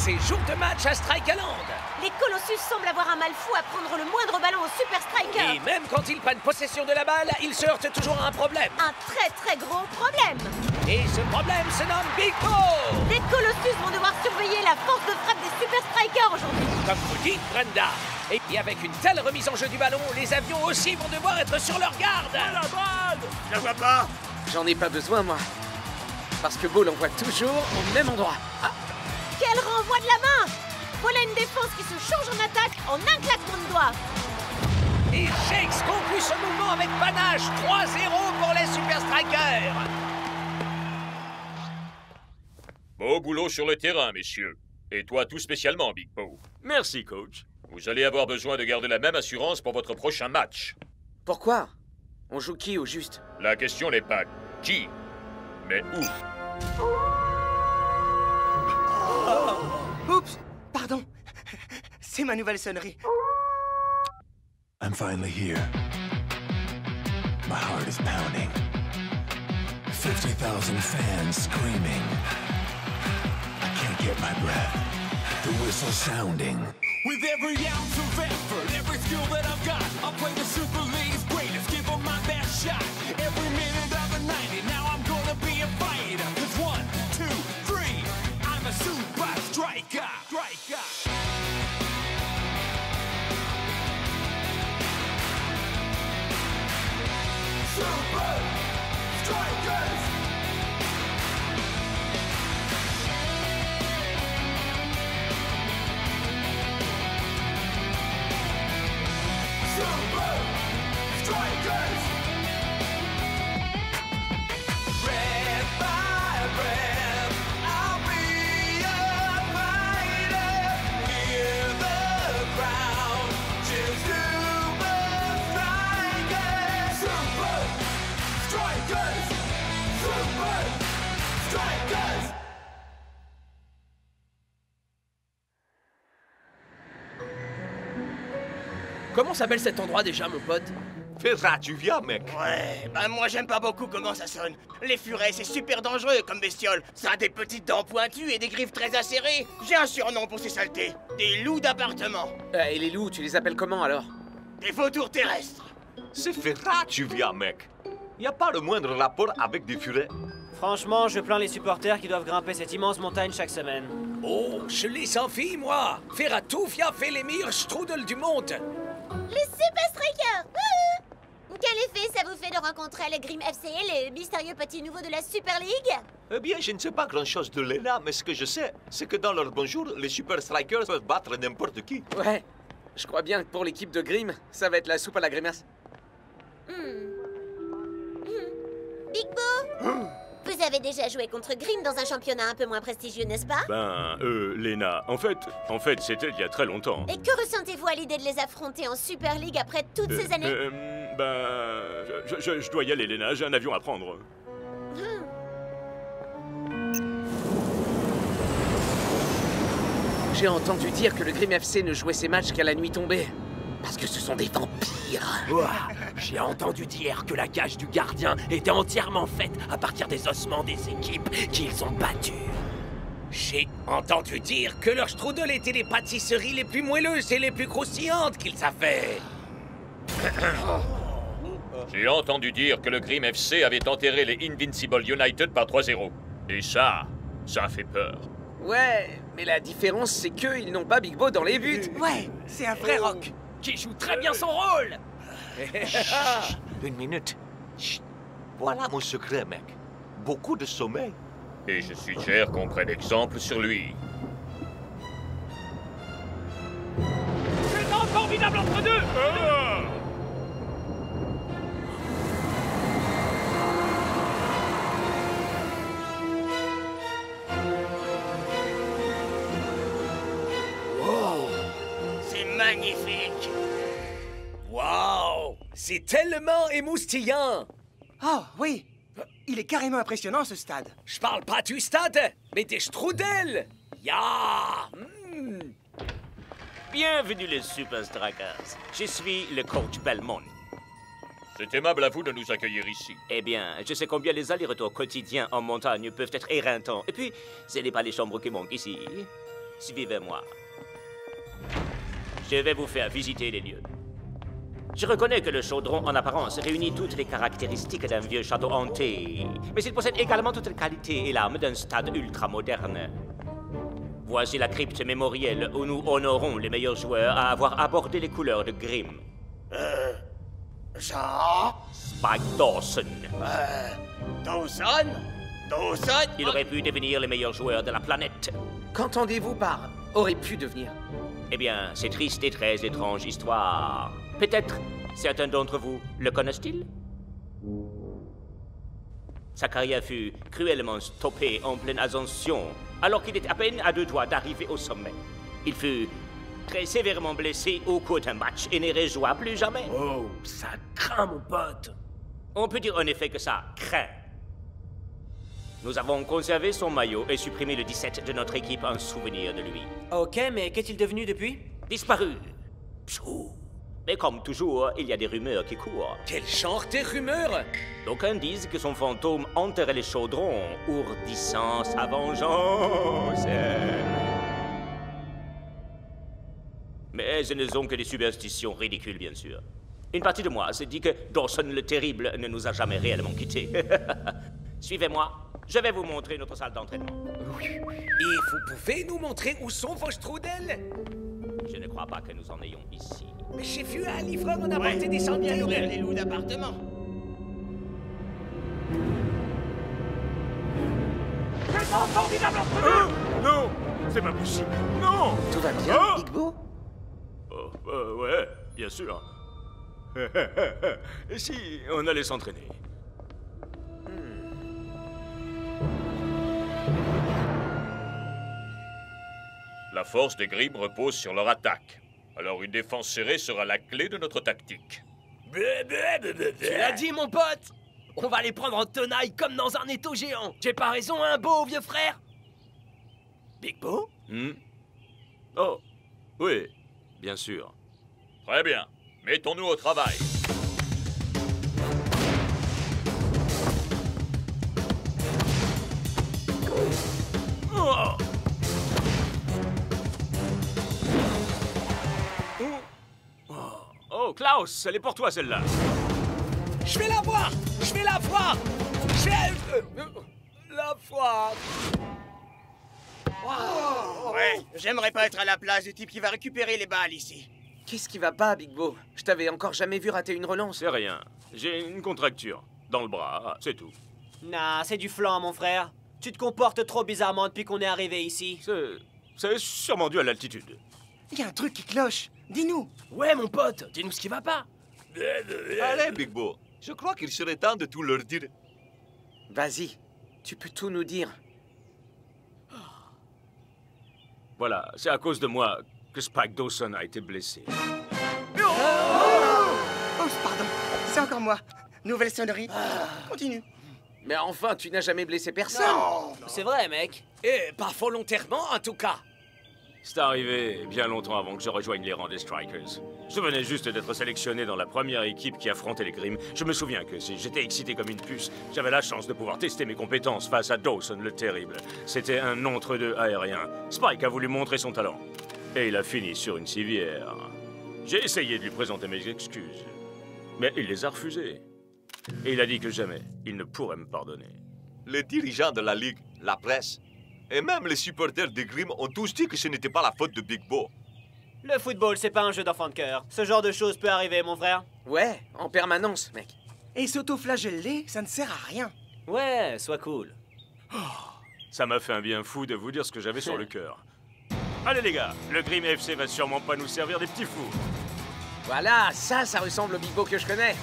C'est jour de match à Strikeland. Les Colossus semblent avoir un mal fou à prendre le moindre ballon au Super Striker. Et même quand ils prennent possession de la balle, ils se heurtent toujours à un problème. Un très très gros problème. Et ce problème se nomme Big Bo. Les Colossus vont devoir surveiller la force de frappe des Super Strikers aujourd'hui. Comme vous dites, Brenda. Et avec une telle remise en jeu du ballon, les avions aussi vont devoir être sur leur garde. À la balle! Je la vois pas. J'en ai pas besoin, moi. Parce que Bo l'envoie toujours au même endroit. Ah, Quel renvoi de la main! Voilà une défense qui se change en attaque en un claquement de doigts. Et Shakes conclut ce mouvement avec panache. 3-0 pour les Super Strikers. Beau boulot sur le terrain, messieurs. Et toi tout spécialement, Big Bo. Merci, coach. Vous allez avoir besoin de garder la même assurance pour votre prochain match. pourquoi? On joue qui au juste? La question n'est pas qui, mais où. Oups, pardon. C'est ma nouvelle sonnerie. I'm finally here. My heart is pounding. 50,000 fans screaming. I can't get my breath. The whistle sounding. With every ounce of effort, every skill that I've got, I'll play the Super League's greatest, give them my best shot. Every minute of the 90, now I'm gonna be a fighter. 'Cause 1, 2, 3, I'm a super striker. Super Strikers! Super Strikers! Red by red, I'll be a fighter. Hear the crowd cheer Super Strikers! Super Strikers! Super Strikers! Comment s'appelle cet endroit déjà, mon pote? Ferrat, tu viens, mec? Ouais, bah moi j'aime pas beaucoup comment ça sonne. Les furets, c'est super dangereux comme bestiole. Ça a des petites dents pointues et des griffes très acérées. J'ai un surnom pour ces saletés. Des loups d'appartement. Et les loups, tu les appelles comment alors? Des vautours terrestres. C'est Ferrat, tu viens, mec. Y a pas le moindre rapport avec des furets. Franchement, je plains les supporters qui doivent grimper cette immense montagne chaque semaine. Oh, je les sans fille, moi. Ferratufia fait les meilleurs strudels du monde. Les Super Strikers! Quel effet ça vous fait de rencontrer le Grim FC, le mystérieux petit nouveau de la Super League? Eh bien, je ne sais pas grand-chose de Lena, mais ce que je sais, c'est que dans leur bonjour, les Super Strikers peuvent battre n'importe qui. Ouais, je crois bien que pour l'équipe de Grimm, ça va être la soupe à la grimace. Big Bo? Vous avez déjà joué contre Grim dans un championnat un peu moins prestigieux, n'est-ce pas? Lena, en fait, c'était il y a très longtemps. Et que ressentez-vous à l'idée de les affronter en Super League après toutes ces années? Je dois y aller, Lena, j'ai un avion à prendre. J'ai entendu dire que le Grimm FC ne jouait ses matchs qu'à la nuit tombée. Parce que ce sont des vampires. Ouah, j'ai entendu dire que la cage du gardien était entièrement faite à partir des ossements des équipes qu'ils ont battues. J'ai entendu dire que leur strudel était les pâtisseries les plus moelleuses et les plus croustillantes qu'ils savaient. J'ai entendu dire que le Grim FC avait enterré les Invincible United par 3-0. Et ça fait peur. Ouais, mais la différence, c'est qu'eux, ils n'ont pas Big Bo dans les buts. Ouais, c'est un vrai rock. Qui joue très bien son rôle. Une minute. Chut. Voilà mon secret, mec. Beaucoup de sommeil. Et je suggère qu'on prenne exemple sur lui. C'est un formidable entre deux. C'est magnifique. Waouh! C'est tellement émoustillant! Oh, oui. Il est carrément impressionnant, ce stade. Je parle pas du stade, mais des strudels! Ya! Bienvenue les Super Strikers. Je suis le coach Belmont. C'est aimable à vous de nous accueillir ici. Eh bien, je sais combien les allers-retours quotidiens en montagne peuvent être éreintants. Et puis, ce n'est pas les chambres qui manquent ici. Suivez-moi. Je vais vous faire visiter les lieux. Je reconnais que le chaudron, en apparence, réunit toutes les caractéristiques d'un vieux château hanté. Mais il possède également toutes les qualités et l'âme d'un stade ultra-moderne. Voici la crypte mémorielle où nous honorons les meilleurs joueurs à avoir abordé les couleurs de Grimm. Jean? Spike Dawson. Dawson? Dawson? Il aurait pu devenir les meilleurs joueurs de la planète. Qu'entendez-vous par aurait pu devenir? Eh bien, c'est triste et très étrange histoire. Peut-être certains d'entre vous le connaissent-ils? Sa carrière fut cruellement stoppée en pleine ascension, alors qu'il était à peine à 2 doigts d'arriver au sommet. Il fut très sévèrement blessé au cours d'un match et ne rejoua plus jamais. Oh, ça craint, mon pote. On peut dire en effet que ça craint. Nous avons conservé son maillot et supprimé le 17 de notre équipe en souvenir de lui. Ok, mais qu'est-il devenu depuis? Disparu. Pshou. Mais comme toujours, il y a des rumeurs qui courent. Quel genre de rumeurs? D'aucuns disent que son fantôme enterrait les chaudrons, ourdissant sa vengeance. Mais ce ne sont que des superstitions ridicules, bien sûr. Une partie de moi se dit que Dawson le Terrible ne nous a jamais réellement quittés. Suivez-moi, je vais vous montrer notre salle d'entraînement. Et vous pouvez nous montrer où sont vos strudels? Je ne crois pas que nous en ayons ici. Mais j'ai vu un livreur en apporter des centaines. Nourrir les loups d'appartement. Non, c'est pas possible. Non. Tout va bien, Big Bo? Ouais, bien sûr. Et si on allait s'entraîner? La force des Grimm repose sur leur attaque. Alors une défense serrée sera la clé de notre tactique. Tu l'as dit, mon pote. On va les prendre en tenaille comme dans un étau géant. J'ai pas raison, hein, Beau, vieux frère? Big Bo? Oh, oui, bien sûr. Très bien. Mettons-nous au travail. Oh, Klaus, elle est pour toi, celle-là. Je vais la voir! Je vais la voir! Je vais... la voir! Ouais, j'aimerais pas être à la place du type qui va récupérer les balles ici. Qu'est-ce qui va pas, Big Bo? Je t'avais encore jamais vu rater une relance. C'est rien. J'ai une contracture dans le bras, c'est tout. Nah, c'est du flan, mon frère. Tu te comportes trop bizarrement depuis qu'on est arrivé ici. C'est sûrement dû à l'altitude. Il y a un truc qui cloche. Dis-nous. Ouais, mon pote, dis-nous ce qui va pas. Allez, Big Bo. Je crois qu'il serait temps de tout leur dire. Vas-y, tu peux tout nous dire. Voilà, c'est à cause de moi que Spike Dawson a été blessé. Oh, pardon. C'est encore moi. Nouvelle sonnerie. Continue. Mais enfin, tu n'as jamais blessé personne. Non. C'est vrai, mec. Et pas volontairement, en tout cas. C'est arrivé bien longtemps avant que je rejoigne les rangs des Strikers. Je venais juste d'être sélectionné dans la première équipe qui affrontait les Grimm. Je me souviens que si j'étais excité comme une puce, j'avais la chance de pouvoir tester mes compétences face à Dawson le Terrible. C'était un entre-deux aérien. Spike a voulu montrer son talent. Et il a fini sur une civière. J'ai essayé de lui présenter mes excuses. Mais il les a refusées. Et il a dit que jamais il ne pourrait me pardonner. Les dirigeants de la Ligue, la presse, et même les supporters des Grimm ont tous dit que ce n'était pas la faute de Big Bo. Le football, c'est pas un jeu d'enfant de cœur. Ce genre de choses peut arriver, mon frère. Ouais, en permanence, mec. Et s'auto-flageller, ça ne sert à rien. Ouais, sois cool. Ça m'a fait un bien fou de vous dire ce que j'avais sur le cœur. Allez les gars, le Grimm FC va sûrement pas nous servir des petits fous. Voilà, ça ressemble au Big Bo que je connais.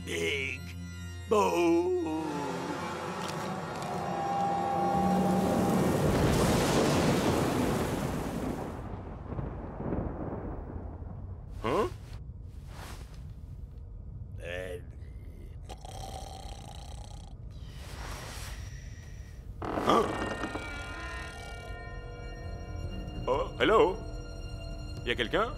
Big Bo. Hein? Hein? Oh, hello? Y a quelqu'un?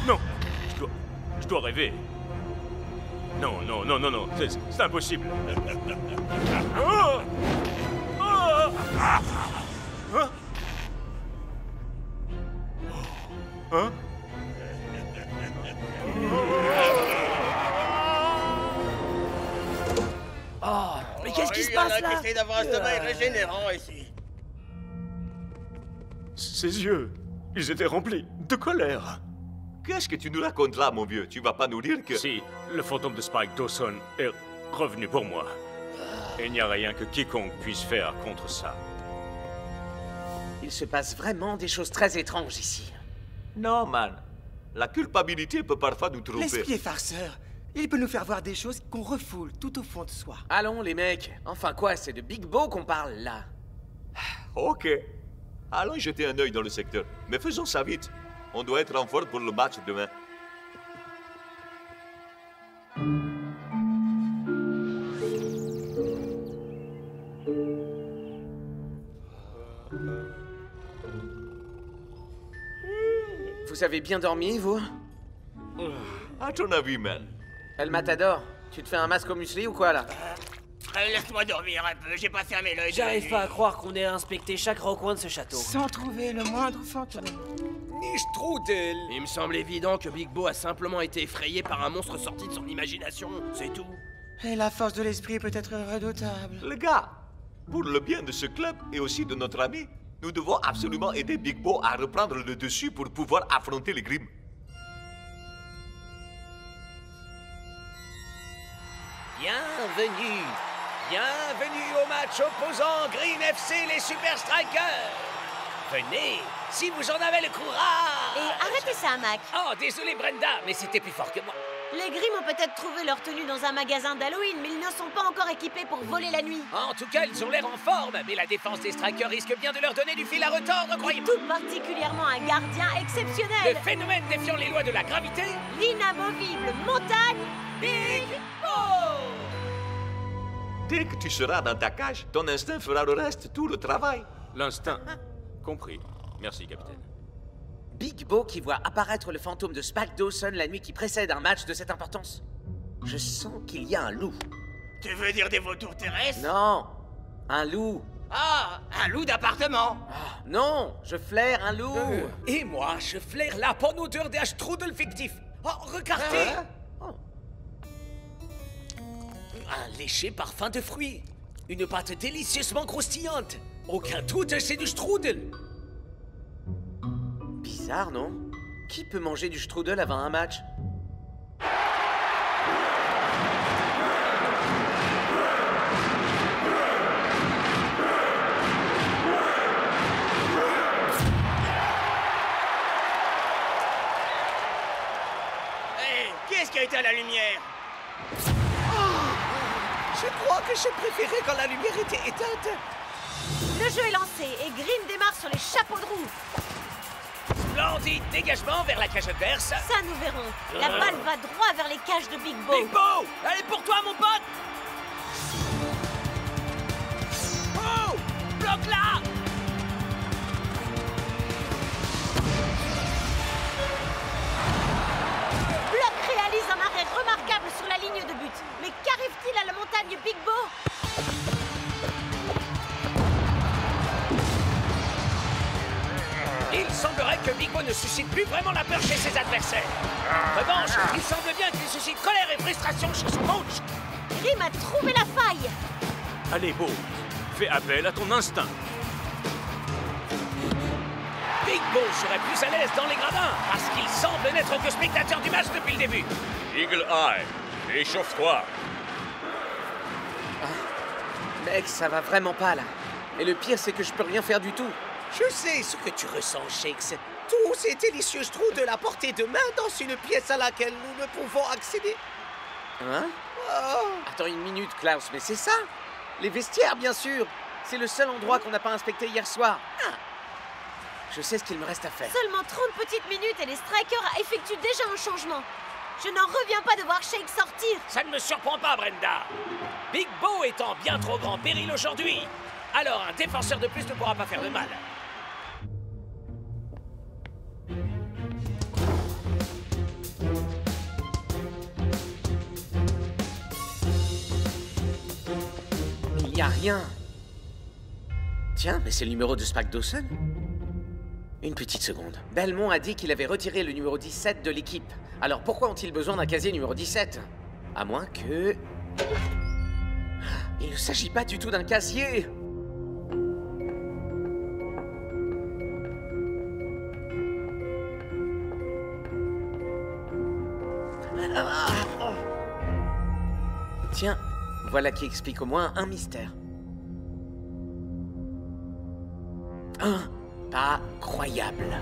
Non, je dois rêver. Non, non, non, non, non, c'est impossible. Oh! Oh! Hein? Hein? Oh, mais qu'est-ce qui se passe là? Il y en a qui essaient d'avoir un sommeil régénérant ici. Ses yeux, ils étaient remplis de colère. Qu'est-ce que tu nous racontes là, mon vieux? Tu vas pas nous dire que... Si, le fantôme de Spike Dawson est revenu pour moi. Et il n'y a rien que quiconque puisse faire contre ça. Il se passe vraiment des choses très étranges ici. Non, man. La culpabilité peut parfois nous tromper. L'esprit est farceur. Il peut nous faire voir des choses qu'on refoule tout au fond de soi. Allons, les mecs. Enfin quoi, c'est de Big Bo qu'on parle, là. Ok. Allons jeter un œil dans le secteur. Mais faisons ça vite. On doit être en forme pour le match demain. Vous avez bien dormi, vous? À ton avis, man? El Matador, tu te fais un masque au muesli ou quoi, là? Laisse-moi dormir un peu, j'ai pas fermé l'œil. J'arrive pas à croire qu'on ait inspecté chaque recoin de ce château. Sans trouver le moindre fantôme. Ni strudel. Il me semble évident que Big Bo a simplement été effrayé par un monstre sorti de son imagination, c'est tout. Et la force de l'esprit peut être redoutable. Les gars, pour le bien de ce club et aussi de notre ami, nous devons absolument aider Big Bo à reprendre le dessus pour pouvoir affronter les Grimm. Bienvenue. Bienvenue au match opposant Grimm FC les Super Strikers. Venez, si vous en avez le courage. Et arrêtez ça, Mac. Oh, désolé Brenda, mais c'était plus fort que moi. Les Grimm ont peut-être trouvé leur tenue dans un magasin d'Halloween, mais ils ne sont pas encore équipés pour voler la nuit. En tout cas, ils ont l'air en forme, mais la défense des Strikers risque bien de leur donner du fil à retordre, croyez-moi. Tout particulièrement un gardien exceptionnel. Le phénomène défiant les lois de la gravité. L'inamovible montagne Big Bo. Dès que tu seras dans ta cage, ton instinct fera le reste, tout le travail. L'instinct. Compris. Merci, capitaine. Big Bo qui voit apparaître le fantôme de Spike Dawson la nuit qui précède un match de cette importance. Je sens qu'il y a un loup. Tu veux dire des vautours terrestres? Non, un loup. Ah, un loup d'appartement. Ah, non, je flaire un loup. Et moi, je flaire la bonne odeur d'un strudel fictif. Oh, regardez. Un léger parfum de fruits. Une pâte délicieusement croustillante. Aucun doute, c'est du strudel. Bizarre, non? Qui peut manger du strudel avant un match? Hé, qui est-ce qui a éteint la lumière? Je crois que je préférais quand la lumière était éteinte. Le jeu est lancé et Grimm démarre sur les chapeaux de roue. Splendide dégagement vers la cage adverse. Ça, nous verrons. La balle va droit vers les cages de Big Bo. Big Bo, elle est pour toi, mon pote. Oh, bloque-la. Block réalise un arrêt remarquable sur la ligne de but. Mais qu'arrive-t-il à la montagne Big Bo? Il semblerait que Big Bo ne suscite plus vraiment la peur chez ses adversaires. En revanche, il semble bien qu'il suscite colère et frustration chez son coach. Grimm a trouvé la faille. Allez, Bo, fais appel à ton instinct. Big Bo serait plus à l'aise dans les gradins parce qu'il semble n'être que spectateur du match depuis le début. Eagle Eye, échauffe-toi. Mec, ça va vraiment pas, là. Et le pire, c'est que je peux rien faire du tout. Je sais ce que tu ressens, Shakes. Tous ces délicieux strudels à portée de main dans une pièce à laquelle nous ne pouvons accéder. Hein? Oh. Attends une minute, Klaus, mais c'est ça? Les vestiaires, bien sûr. C'est le seul endroit qu'on n'a pas inspecté hier soir. Je sais ce qu'il me reste à faire. Seulement 30 petites minutes et les Strikers effectuent déjà un changement. Je n'en reviens pas de voir Shake sortir. Ça ne me surprend pas, Brenda. Big Bo est en bien trop grand péril aujourd'hui. Alors un défenseur de plus ne pourra pas faire de mal. a rien. Tiens, mais c'est le numéro de Spike Dawson. Une petite seconde. Belmont a dit qu'il avait retiré le numéro 17 de l'équipe. Alors pourquoi ont-ils besoin d'un casier numéro 17? À moins que... Il ne s'agit pas du tout d'un casier. Tiens, voilà qui explique au moins un mystère. Pas croyable.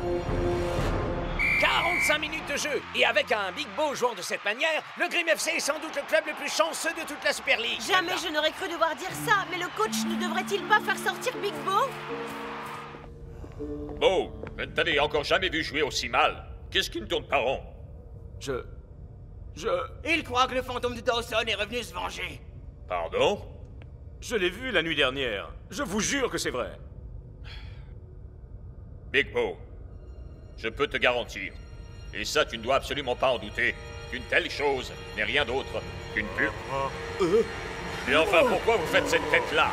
45 minutes de jeu, et avec un Big Bo jouant de cette manière, le Grim FC est sans doute le club le plus chanceux de toute la Super League. Jamais je n'aurais cru devoir dire ça, mais le coach ne devrait-il pas faire sortir Big Bo? Bo, je ne t'avais encore jamais vu jouer aussi mal. Qu'est-ce qui ne tourne pas rond? Il croit que le fantôme de Dawson est revenu se venger. Pardon? Je l'ai vu la nuit dernière. Je vous jure que c'est vrai. Big Bo, je peux te garantir, et ça tu ne dois absolument pas en douter, qu'une telle chose n'est rien d'autre qu'une pure... Et enfin, pourquoi vous faites cette tête-là?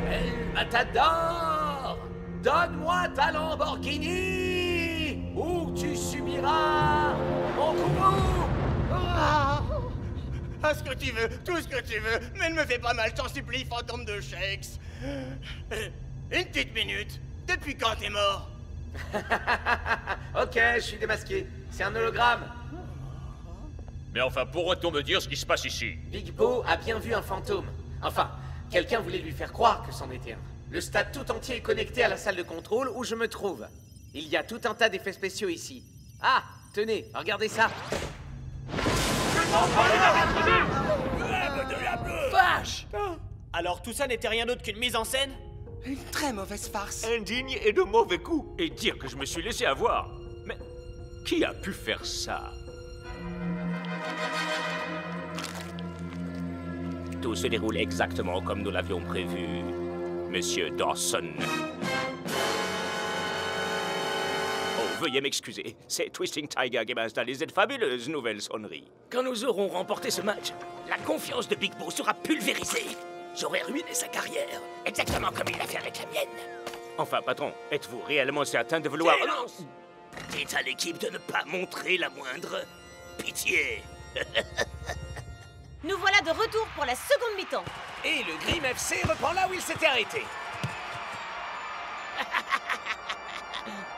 El Matador, donne-moi ta Lamborghini, ou tu subiras mon coup. Ah, ce que tu veux, tout ce que tu veux, mais ne me fais pas mal, t'en supplie, fantôme de Shakes. Une petite minute, depuis quand t'es mort? Ok, je suis démasqué. C'est un hologramme. Mais enfin, pourrait-on me dire ce qui se passe ici? Big Bo a bien vu un fantôme. Enfin, quelqu'un voulait lui faire croire que c'en était un. Le stade tout entier est connecté à la salle de contrôle où je me trouve. Il y a tout un tas d'effets spéciaux ici. Ah, tenez, regardez ça. Vache! Alors tout ça n'était rien d'autre qu'une mise en scène? Une très mauvaise farce. Indigne et de mauvais coups. Et dire que je me suis laissé avoir. Mais qui a pu faire ça? Tout se déroule exactement comme nous l'avions prévu, Monsieur Dawson. Oh, veuillez m'excuser. C'est Twisting Tiger qui m'a installé cette fabuleuse nouvelle sonnerie. Quand nous aurons remporté ce match, la confiance de Big Bo sera pulvérisée. J'aurais ruiné sa carrière, exactement comme il l'a fait avec la mienne. Enfin, patron, êtes-vous réellement certain de vouloir... Silence! Dites à l'équipe de ne pas montrer la moindre pitié. Nous voilà de retour pour la seconde mi-temps. Et le Grim FC reprend là où il s'était arrêté.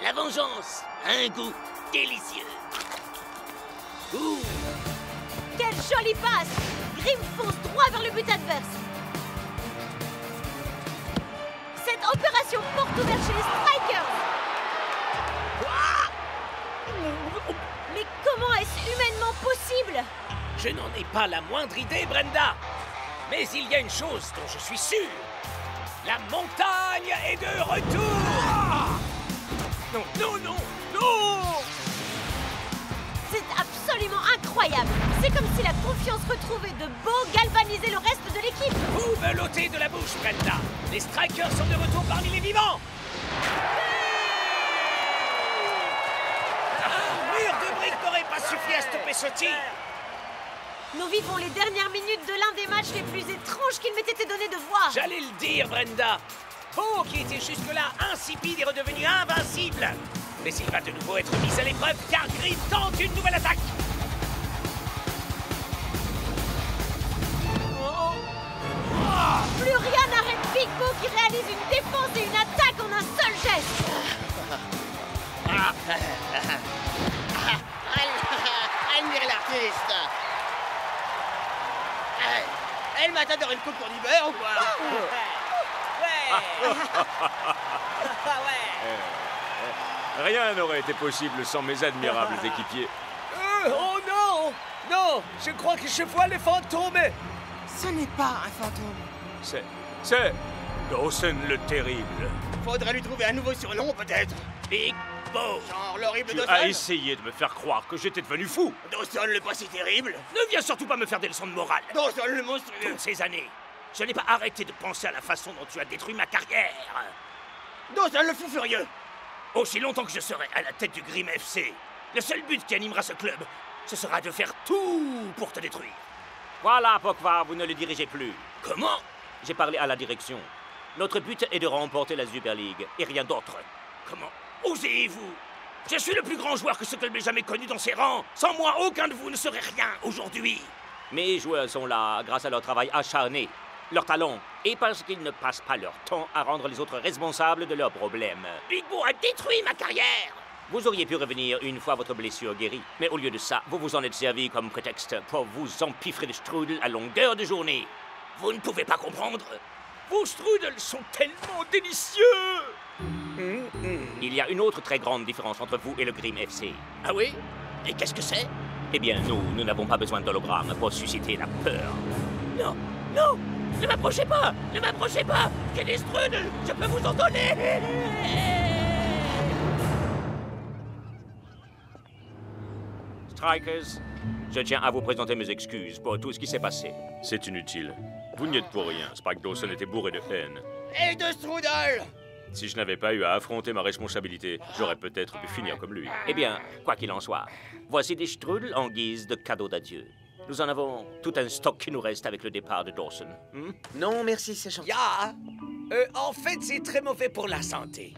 La vengeance a un goût délicieux. Ouh. Quelle jolie passe! Grim fonce droit vers le but adverse. Cette opération porte ouverte chez les Strikers. Mais comment est-ce humainement possible? Je n'en ai pas la moindre idée, Brenda. Mais il y a une chose dont je suis sûr. La montagne est de retour. Non, non, non, non! C'est absolument incroyable. C'est comme si la confiance retrouvée de Bo galvanisait le reste de l'équipe. Vous me l'ôtez de la bouche, Brenda. Les Strikers sont de retour parmi les vivants. Un mur de briques n'aurait pas suffi à stopper ce tir. Nous vivons les dernières minutes de l'un des matchs les plus étranges qu'il m'ait été donné de voir. J'allais le dire, Brenda. Bo, qui était jusque-là insipide, est redevenu invincible. Mais il va de nouveau être mis à l'épreuve car Grim tente une nouvelle attaque. Plus rien n'arrête Big Bo qui réalise une défense et une attaque en un seul geste. Admire l'artiste. Elle m'a t'adoré une coupe pour du beurre ou quoi? Rien n'aurait été possible sans mes admirables équipiers. Oh non! Non! Je crois que je vois le fantôme! Ce n'est pas un fantôme. C'est Dawson le terrible. Faudrait lui trouver un nouveau surnom, peut-être. Big Bo! Genre l'horrible Tu Dawson. as essayé de me faire croire que j'étais devenu fou. Dawson le pas si terrible. Ne viens surtout pas me faire des leçons de morale. Dawson le monstrueux. Toutes ces années, je n'ai pas arrêté de penser à la façon dont tu as détruit ma carrière. Dawson le fou furieux. Aussi longtemps que je serai à la tête du Grim FC, le seul but qui animera ce club, ce sera de faire tout pour te détruire. Voilà, Pokvar, vous ne le dirigez plus. Comment? J'ai parlé à la direction. Notre but est de remporter la Super League, et rien d'autre. Comment osez-vous? Je suis le plus grand joueur que ce club ait jamais connu dans ses rangs. Sans moi, aucun de vous ne serait rien aujourd'hui. Mes joueurs sont là grâce à leur travail acharné, leur talent, et parce qu'ils ne passent pas leur temps à rendre les autres responsables de leurs problèmes. Big Bo a détruit ma carrière. Vous auriez pu revenir une fois votre blessure guérie, mais au lieu de ça, vous vous en êtes servi comme prétexte pour vous empiffrer de strudel à longueur de journée. Vous ne pouvez pas comprendre. Vos strudels sont tellement délicieux. Il y a une autre très grande différence entre vous et le Grim FC. Ah oui? Et qu'est-ce que c'est? Eh bien, nous n'avons pas besoin d'hologramme pour susciter la peur. Non, non, ne m'approchez pas, ne m'approchez pas. J'ai des strudels, je peux vous en donner. Strikers, je tiens à vous présenter mes excuses pour tout ce qui s'est passé. C'est inutile. Vous n'y êtes pour rien. Spike Dawson était bourré de haine. Et de strudel! Si je n'avais pas eu à affronter ma responsabilité, j'aurais peut-être pu finir comme lui. Eh bien, quoi qu'il en soit, voici des strudels en guise de cadeau d'adieu. Nous en avons tout un stock qui nous reste avec le départ de Dawson. Non, merci, c'est gentil. En fait, c'est très mauvais pour la santé.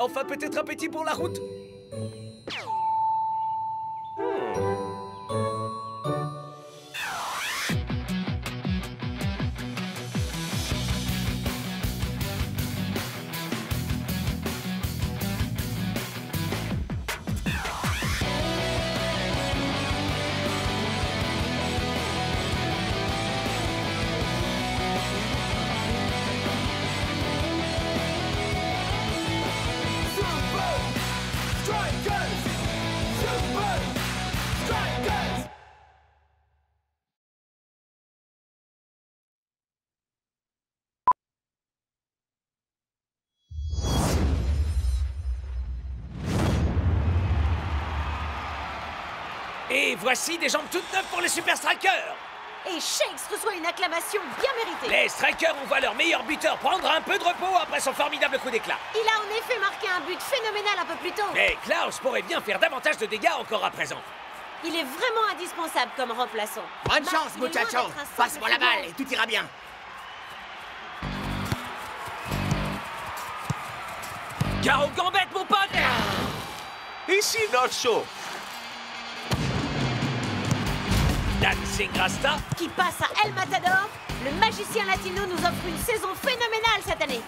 Enfin, peut-être un petit pour la route. Et voici des jambes toutes neuves pour les Super Strikers. Et Shakes reçoit une acclamation bien méritée. Les Strikers ont vu leur meilleur buteur prendre un peu de repos après son formidable coup d'éclat. Il a en effet marqué un but phénoménal un peu plus tôt. Mais Klaus pourrait bien faire davantage de dégâts encore à présent. Il est vraiment indispensable comme remplaçant. Bonne chance, muchacho. Passe-moi la balle et tout ira bien. Garo Gambette, mon pote. Ici North Shore. Dancing Rasta. Qui passe à El Matador. Le magicien latino nous offre une saison phénoménale cette année.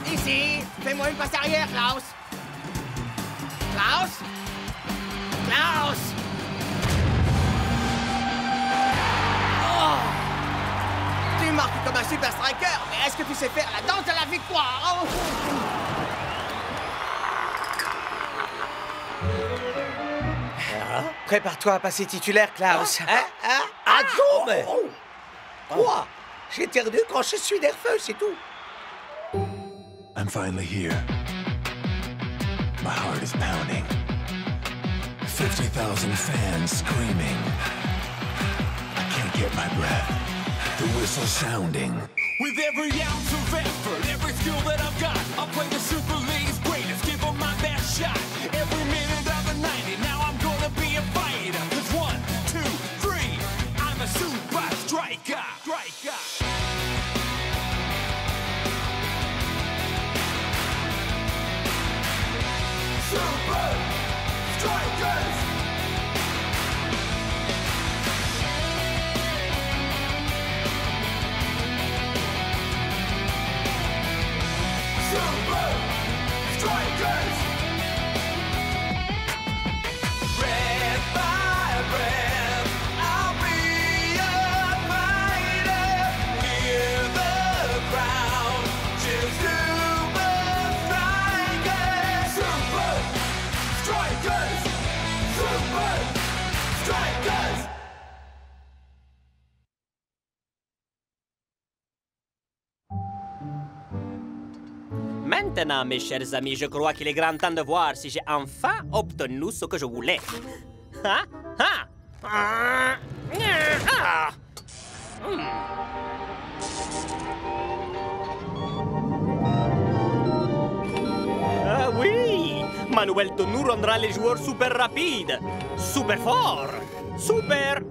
Ici, fais-moi une passe arrière, Klaus. Klaus? Klaus! Oh! Tu marques comme un super striker, mais est-ce que tu sais faire la danse de la victoire? Oh! Prépare-toi à passer titulaire, Klaus. Atome! Quoi? J'ai perdu quand je suis nerveux, c'est tout. I'm finally here. My heart is pounding. 50,000 fans screaming. I can't get my breath. The whistle sounding. With every ounce of effort, every skill that I've got, I'll play the Super League's greatest, give them my best shot. Every minute of the 90, now I'm gonna be a fighter. 'Cause 1, 2, 3, I'm a super striker. Super Strikers! Super Strikers! Breath by breath, I'll be a fighter. Hear the crowd cheer Super Strikers! Super Strikers! Super Strikers! Maintenant, mes chers amis, je crois qu'il est grand temps de voir si j'ai enfin obtenu ce que je voulais. Ah! Ah oui! Ma nouvelle tenue rendra les joueurs super rapides, super forts, super...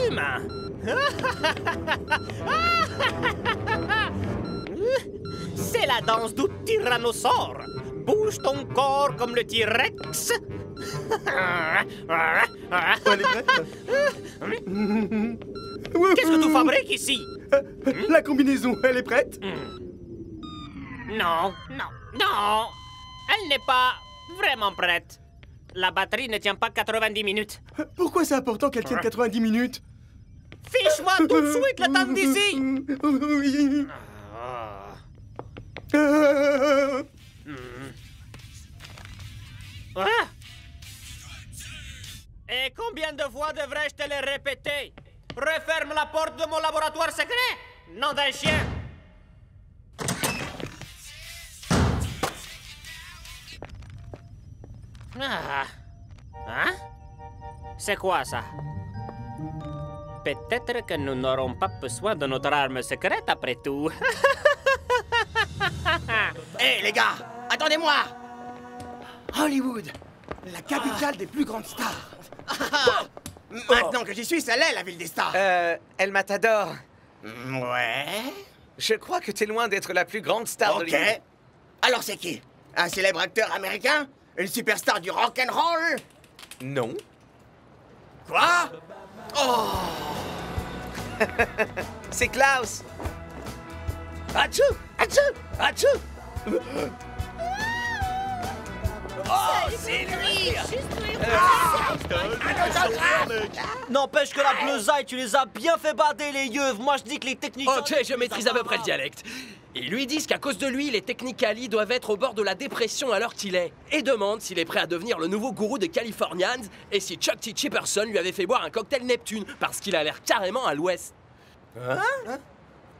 humains. C'est la danse du tyrannosaure. Bouge ton corps comme le T-Rex. Elle est prête? Qu'est-ce que tu fabriques ici? La combinaison, elle est prête? Non, non, non. Elle n'est pas vraiment prête. La batterie ne tient pas 90 minutes. Pourquoi c'est important qu'elle tienne 90 minutes? Fiche-moi tout de suite le temps d'ici. Oui. Et combien de fois devrais-je te le répéter? Referme la porte de mon laboratoire secret, nom d'un chien. Ah. Hein? C'est quoi ça? Peut-être que nous n'aurons pas besoin de notre arme secrète après tout. Hé, les gars, attendez-moi! Hollywood, la capitale des plus grandes stars. Maintenant que j'y suis, ça l'est, la ville des stars. El Matador. Ouais. Je crois que t'es loin d'être la plus grande star de l'île. Ok. Alors c'est qui? Un célèbre acteur américain? Une superstar du rock'n'roll? Non. Quoi? Oh! C'est Klaus. Achou! Achou! Achou! Oh, c'est lui! N'empêche que la bleusaille, tu les as bien fait bader, les yeux. Moi, je dis que les techniciens... Ok, je maîtrise à peu près le dialecte. Ils lui disent qu'à cause de lui, les Technicali doivent être au bord de la dépression à l'heure qu'il est, et demandent s'il est prêt à devenir le nouveau gourou des Californians et si Chuck T. Chipperson lui avait fait boire un cocktail Neptune, parce qu'il a l'air carrément à l'ouest. Hein?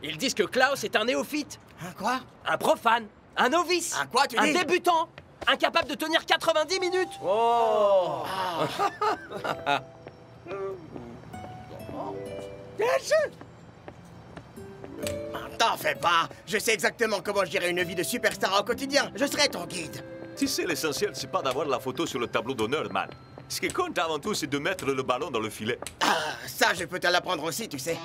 Ils disent que Klaus est un néophyte. Un quoi? Un profane. Un novice. Un quoi, tu Un dis? débutant. Incapable de tenir 90 minutes. Oh. T'en fais pas. Je sais exactement comment gérer une vie de superstar au quotidien. Je serai ton guide. Tu sais, l'essentiel, c'est pas d'avoir la photo sur le tableau d'honneur, man. Ce qui compte avant tout, c'est de mettre le ballon dans le filet. Ah, ça, je peux te l'apprendre aussi, tu sais.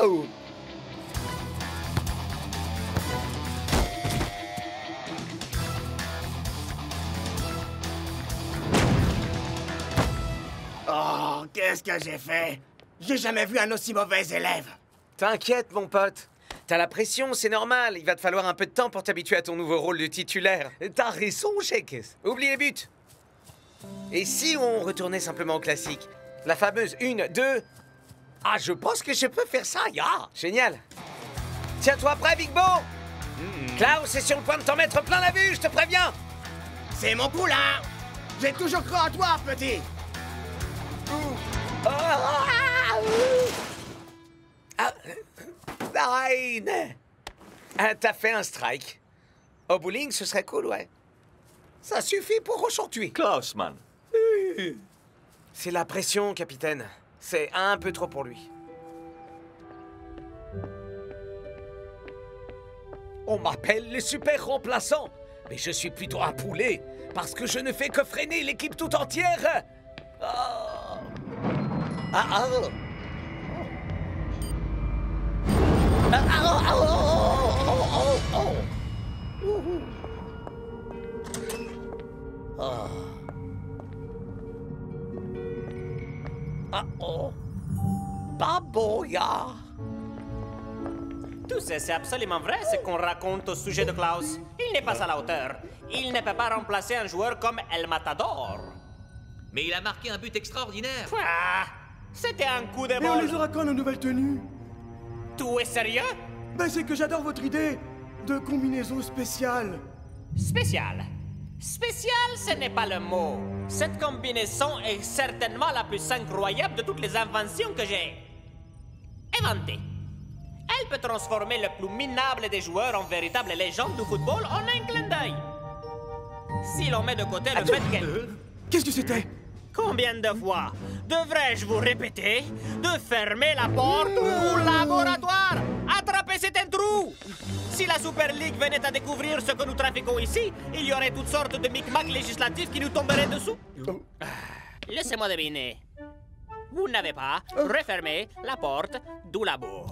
Oh! Oh, qu'est-ce que j'ai fait? J'ai jamais vu un aussi mauvais élève. T'inquiète, mon pote. T'as la pression, c'est normal. Il va te falloir un peu de temps pour t'habituer à ton nouveau rôle de titulaire. T'as raison, Shakes. Oublie les buts. Et si on retournait simplement au classique? La fameuse 1, 2... Ah, je pense que je peux faire ça, ya! Génial. Tiens-toi prêt, Big Bo! Klaus est sur le point de t'en mettre plein la vue, je te préviens! C'est mon poulain! J'ai toujours cru en toi, petit! Nine! T'as fait un strike. Au bowling, ce serait cool, ouais. Ça suffit pour aujourd'hui. Klaus, man. C'est la pression, capitaine. C'est un peu trop pour lui. On m'appelle le super remplaçant, mais je suis plutôt un poulet, parce que je ne fais que freiner l'équipe tout entière. Oh. Ah, ah. Ah, ah, ah, oh, oh, oh, oh. Oh. Ah, oh. Baboya. Tout ça, c'est absolument vrai ce qu'on raconte au sujet de Klaus. Il n'est pas à la hauteur. Il ne peut pas remplacer un joueur comme El Matador. Mais il a marqué un but extraordinaire. Ah, c'était un coup de Mais on les bol. aura quand, nos nouvelles tenues? Tout est sérieux? Ben, c'est que j'adore votre idée de combinaison spéciale. Spécial. Spécial, ce n'est pas le mot. Cette combinaison est certainement la plus incroyable de toutes les inventions que j'ai inventées. Elle peut transformer le plus minable des joueurs en véritable légende du football en un clin d'œil. Si l'on met de côté le fait qu'elle... Qu'est-ce que c'était? Combien de fois devrais-je vous répéter de fermer la porte au laboratoire? Attrapez cet intrus! trou! Si la Super League venait à découvrir ce que nous trafiquons ici, il y aurait toutes sortes de micmacs législatifs qui nous tomberaient dessous. Laissez-moi deviner. Vous n'avez pas refermé la porte du labo.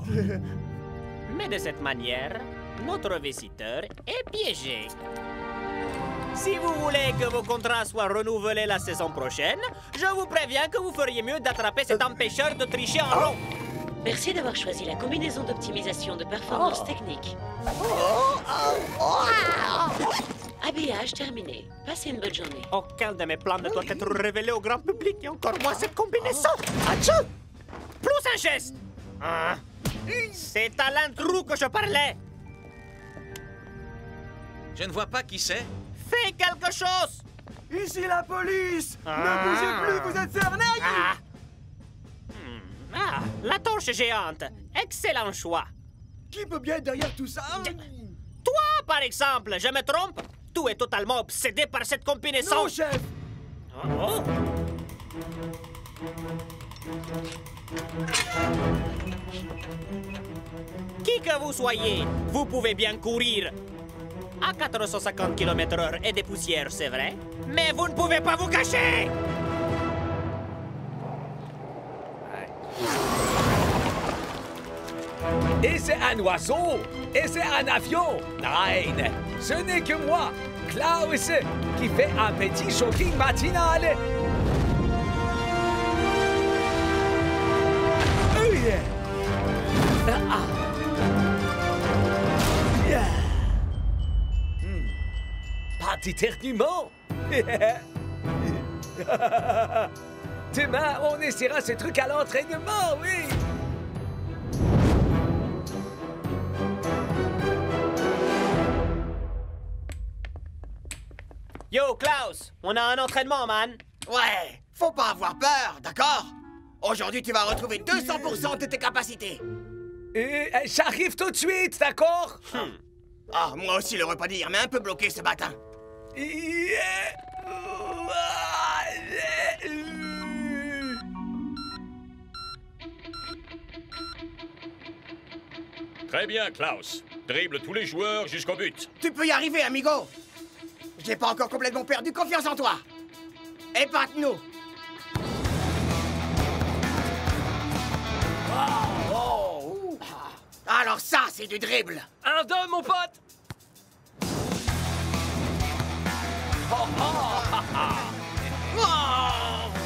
Mais de cette manière, notre visiteur est piégé. Si vous voulez que vos contrats soient renouvelés la saison prochaine, je vous préviens que vous feriez mieux d'attraper cet empêcheur de tricher en rond. Merci d'avoir choisi la combinaison d'optimisation de performance technique. Habillage terminé. Passez une bonne journée. Aucun de mes plans ne doit être révélé au grand public, et encore moins cette combinaison. Atchou! Plus un geste! Hein? C'est à l'intrus que je parlais. Je ne vois pas qui c'est. Fais quelque chose! Ici la police! Ne bougez plus, vous êtes cerné! La torche géante. Excellent choix. Qui peut bien être derrière tout ça? Toi, par exemple, je me trompe? Tout est totalement obsédé par cette combinaison. Non, chef! Oh. Qui que vous soyez, vous pouvez bien courir. À 450 km/h et des poussières, c'est vrai, mais vous ne pouvez pas vous cacher! Et c'est un oiseau! Et c'est un avion! Nein! Ce n'est que moi, Klaus, qui fait un petit shopping matinal! Oh yeah! Yeah. Pas d'éternuement! Demain, on essaiera ce truc à l'entraînement, oui! Yo, Klaus, on a un entraînement, man. Ouais, faut pas avoir peur, d'accord? Aujourd'hui, tu vas retrouver 200% de tes capacités. J'arrive tout de suite, d'accord? Ah, moi aussi, le repas d'hier m'a un peu bloqué ce matin. Très bien, Klaus. Dribble tous les joueurs jusqu'au but. Tu peux y arriver, amigo. J'ai pas encore complètement perdu confiance en toi. Épate-nous. Alors ça, c'est du dribble. Un deux, mon pote.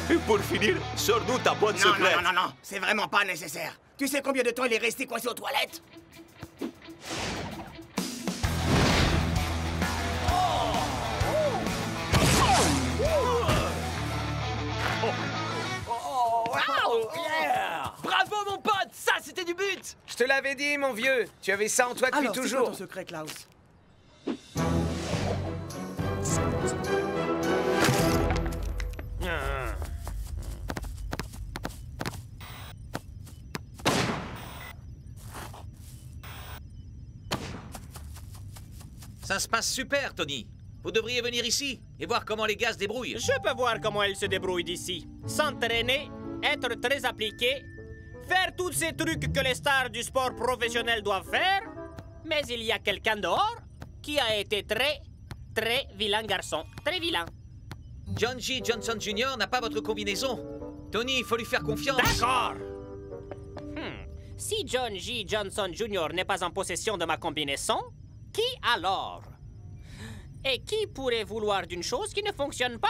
Et pour finir, sors-nous ta boîte secrète. Non, c'est vraiment pas nécessaire. Tu sais combien de temps il est resté coincé aux toilettes? Yeah! Bravo, mon pote! Ça, c'était du but! Je te l'avais dit, mon vieux. Tu avais ça en toi depuis Alors, toujours. c'est quoi ton secret, Klaus? Ça se passe super, Tony. Vous devriez venir ici et voir comment les gars se débrouillent. Je peux voir comment elle se débrouille d'ici. S'entraîner, être très appliqué, faire tous ces trucs que les stars du sport professionnel doivent faire. Mais il y a quelqu'un dehors qui a été très vilain garçon. Très vilain. John G. Johnson Jr. n'a pas votre combinaison. Tony, il faut lui faire confiance. D'accord. Si John G. Johnson Jr. n'est pas en possession de ma combinaison, qui alors? Et qui pourrait vouloir d'une chose qui ne fonctionne pas?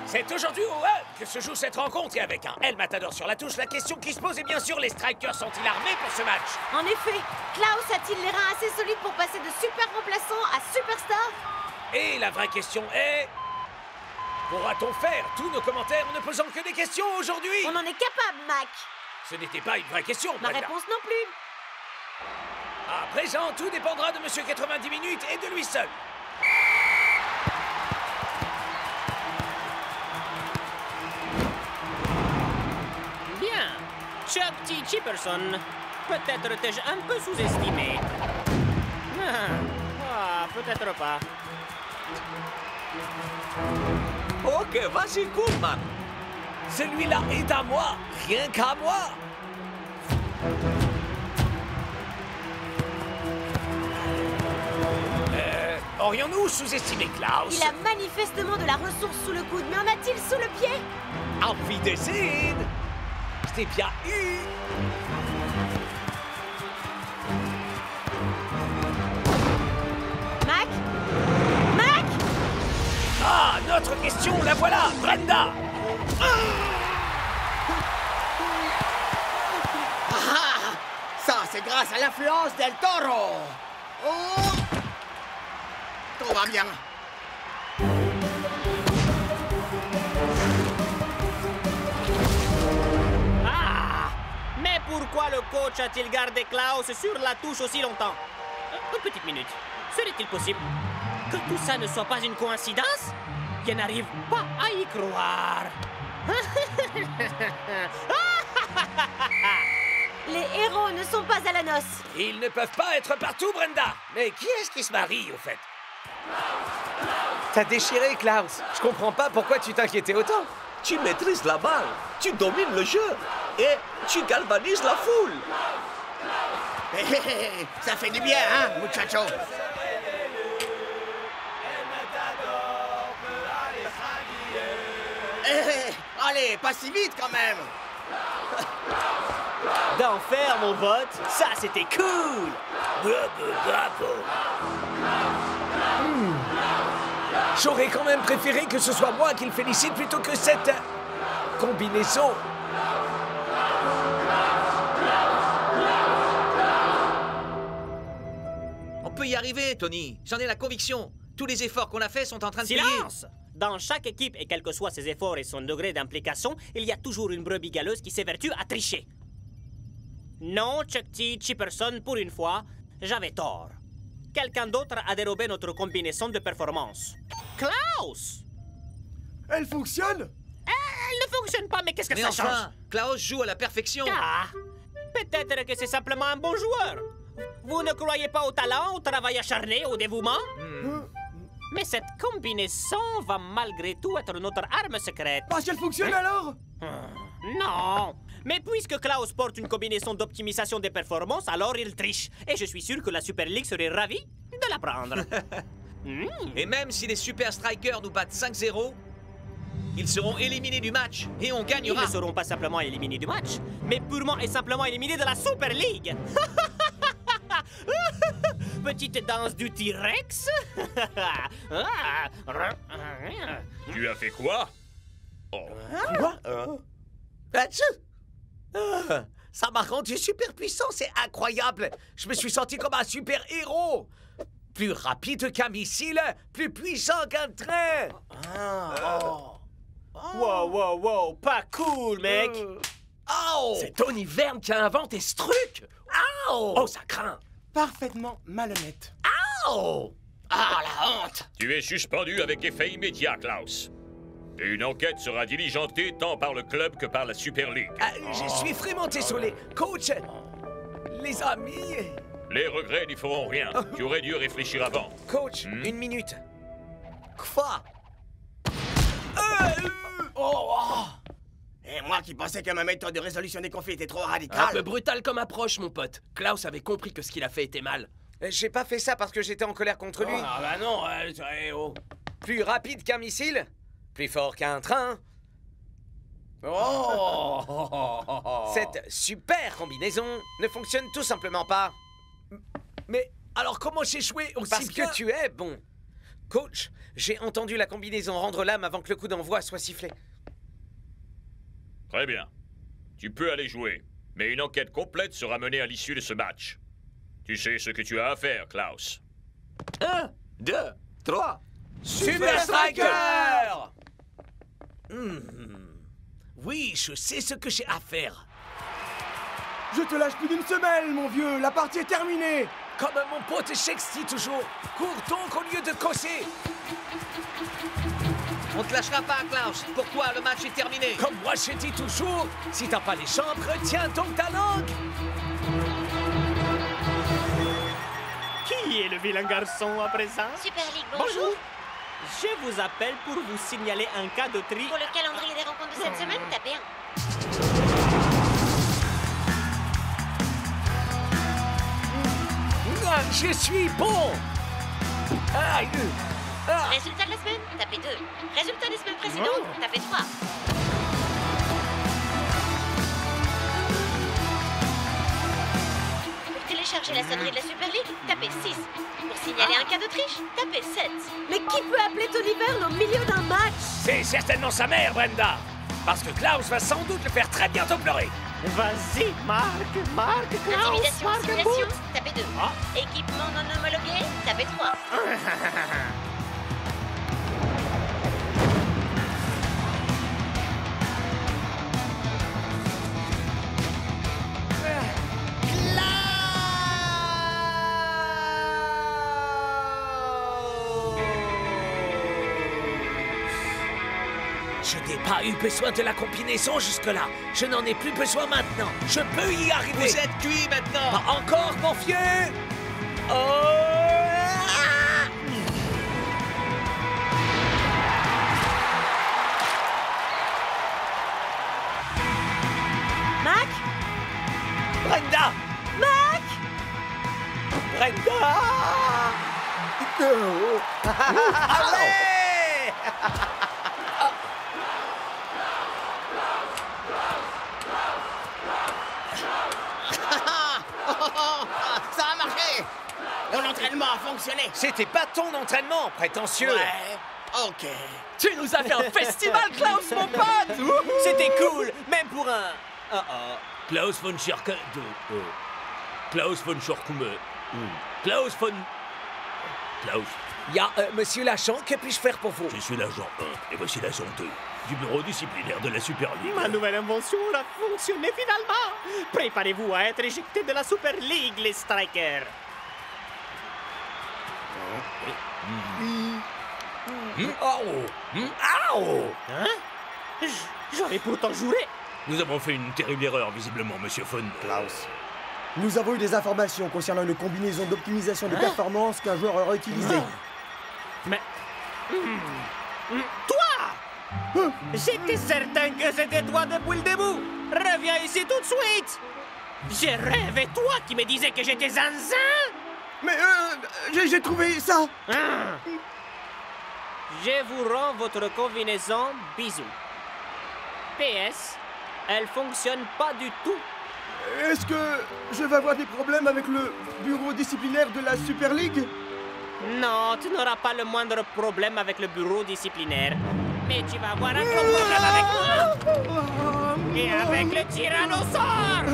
C'est aujourd'hui au hub que se joue cette rencontre et avec un El Matador sur la touche, la question qui se pose est bien sûr, les Strikers sont-ils armés pour ce match? En effet, Klaus a-t-il les reins assez solides pour passer de super remplaçant à superstar? Et la vraie question est... pourra-t-on faire tous nos commentaires en ne posant que des questions aujourd'hui? On en est capable, Mac. Ce n'était pas une vraie question, Ma Brenda. réponse non plus. À présent, tout dépendra de Monsieur 90 minutes et de lui seul. Bien Chuck T. Chipperson, peut-être t'ai-je un peu sous-estimé. Peut-être pas. Ok, vas-y, Goodman. Celui-là est à moi, rien qu'à moi. Aurions-nous sous-estimé Klaus? Il a manifestement de la ressource sous le coude, mais en a-t-il sous le pied? Auf Wiedersehen. Je t'ai bien eu. Mac? Mac? Ah, notre question, la voilà, Brenda. Ça, c'est grâce à l'influence del Toro. Oh! Tout va bien. Mais pourquoi le coach a-t-il gardé Klaus sur la touche aussi longtemps? Une petite minute. Serait-il possible que tout ça ne soit pas une coïncidence? Je n'arrive pas à y croire. Les héros ne sont pas à la noce. Ils ne peuvent pas être partout, Brenda. Mais qui est-ce qui se marie, au fait? T'as déchiré, Klaus. Je comprends pas pourquoi tu t'inquiétais autant. Tu maîtrises la balle, tu domines le jeu et tu galvanises la foule. Ça fait du bien, hein, muchacho? Allez, pas si vite quand même. D'enfer, mon pote. Ça, c'était cool. Bravo. J'aurais quand même préféré que ce soit moi qui le félicite plutôt que cette combinaison. On peut y arriver, Tony. J'en ai la conviction. Tous les efforts qu'on a faits sont en train de payer. Silence! Dans chaque équipe, et quels que soient ses efforts et son degré d'implication, il y a toujours une brebis galeuse qui s'évertue à tricher. Non, Chuck T. Chipperson, pour une fois, j'avais tort. Quelqu'un d'autre a dérobé notre combinaison de performance. Klaus! Elle fonctionne? Elle ne fonctionne pas, mais qu'est-ce que Mais ça enfin, change? Klaus joue à la perfection. Ah! Peut-être que c'est simplement un bon joueur. Vous ne croyez pas au talent, au travail acharné, au dévouement? Mais cette combinaison va malgré tout être notre arme secrète. Parce qu'elle fonctionne alors? Non! Mais puisque Klaus porte une combinaison d'optimisation des performances, alors il triche. Et je suis sûr que la Super League serait ravie de la prendre. Et même si les Super Strikers nous battent 5-0, ils seront éliminés du match et on gagnera. Ils ne seront pas simplement éliminés du match, mais purement et simplement éliminés de la Super League. Petite danse du T-Rex. Tu as fait quoi? Oh. Quoi? Ça m'a rendu super puissant, c'est incroyable. Je me suis senti comme un super héros. Plus rapide qu'un missile, plus puissant qu'un train. Wow, pas cool, mec. C'est Tony Verne qui a inventé ce truc. Oh, ça craint. Parfaitement malhonnête. Ah, la honte! Tu es suspendu avec effet immédiat, Klaus. Et une enquête sera diligentée tant par le club que par la Super League. Je suis vraiment désolé. Coach, les amis... Les regrets n'y feront rien. Tu aurais dû réfléchir avant. Coach, une minute. Quoi? Et moi qui pensais que ma méthode de résolution des conflits était trop radicale. Un peu brutal comme approche, mon pote. Klaus avait compris que ce qu'il a fait était mal. J'ai pas fait ça parce que j'étais en colère contre lui. Ah bah non, Plus rapide qu'un missile, plus fort qu'un train. Cette super combinaison ne fonctionne tout simplement pas. Mais alors comment j'ai joué aussi Parce bien? que tu es bon. Coach, j'ai entendu la combinaison rendre l'âme avant que le coup d'envoi soit sifflé. Très bien. Tu peux aller jouer, mais une enquête complète sera menée à l'issue de ce match. Tu sais ce que tu as à faire, Klaus. 1, 2, 3. Super Striker! Oui, je sais ce que j'ai à faire. Je te lâche plus d'une semelle, mon vieux. La partie est terminée. Comme mon pote Shakespeare toujours. Cours donc au lieu de causer. On te lâchera pas, Klaus. Pour toi, le match est terminé. Comme moi je dis toujours, si t'as pas les jambes, retiens donc ta langue. Qui est le vilain garçon à présent? Super League, bonjour. Je vous appelle pour vous signaler un cas de tri. Pour le calendrier des rencontres de cette semaine, tapez 1. Ah, je suis bon. Résultat de la semaine, tapez 2. Résultat des semaines précédentes, tapez 3. Pour télécharger la sonnerie de la Super League, tapez 6. Pour signaler un cas de triche, tapez 7. Mais qui peut appeler Tony Byrne au milieu d'un match? C'est certainement sa mère, Brenda. Parce que Klaus va sans doute le faire très bientôt pleurer. Vas-y, Marc, Klaus, Intimidation, Marc, simulation, tapez 2. Équipement non homologué, tapez 3. Je n'ai pas eu besoin de la combinaison jusque-là. Je n'en ai plus besoin maintenant. Je peux y arriver. Vous êtes cuit maintenant. Pas encore, mon vieux. Mac? Brenda! Mac? Brenda! Allez! Ça a marché! Mon entraînement a fonctionné! C'était pas ton entraînement, prétentieux! Ouais, ok. Tu nous as fait un festival, Klaus, mon pote! C'était cool, même pour un... Klaus von Schirke... Klaus von Schorkume... Klaus von... Klaus. Monsieur l'agent, que puis-je faire pour vous? Je suis l'agent 1, et voici l'agent 2, du bureau disciplinaire de la Super League. Ma nouvelle invention a fonctionné finalement. Préparez-vous à être éjecté de la Super League, les Strikers. Hein? J'aurais pourtant juré. Nous avons fait une terrible erreur, visiblement, monsieur von... Klaus. Nous avons eu des informations concernant une combinaison d'optimisation de performance qu'un joueur aurait utilisée. Mais... Toi! J'étais certain que c'était toi depuis le début. Reviens ici tout de suite. J'ai rêvé toi qui me disais que j'étais zinzin. Mais j'ai trouvé ça. Je vous rends votre combinaison. Bisous. PS, elle fonctionne pas du tout. Est-ce que je vais avoir des problèmes avec le bureau disciplinaire de la Super League? Non, tu n'auras pas le moindre problème avec le bureau disciplinaire. Mais tu vas avoir un gros problème avec moi. Et avec le tyrannosaure.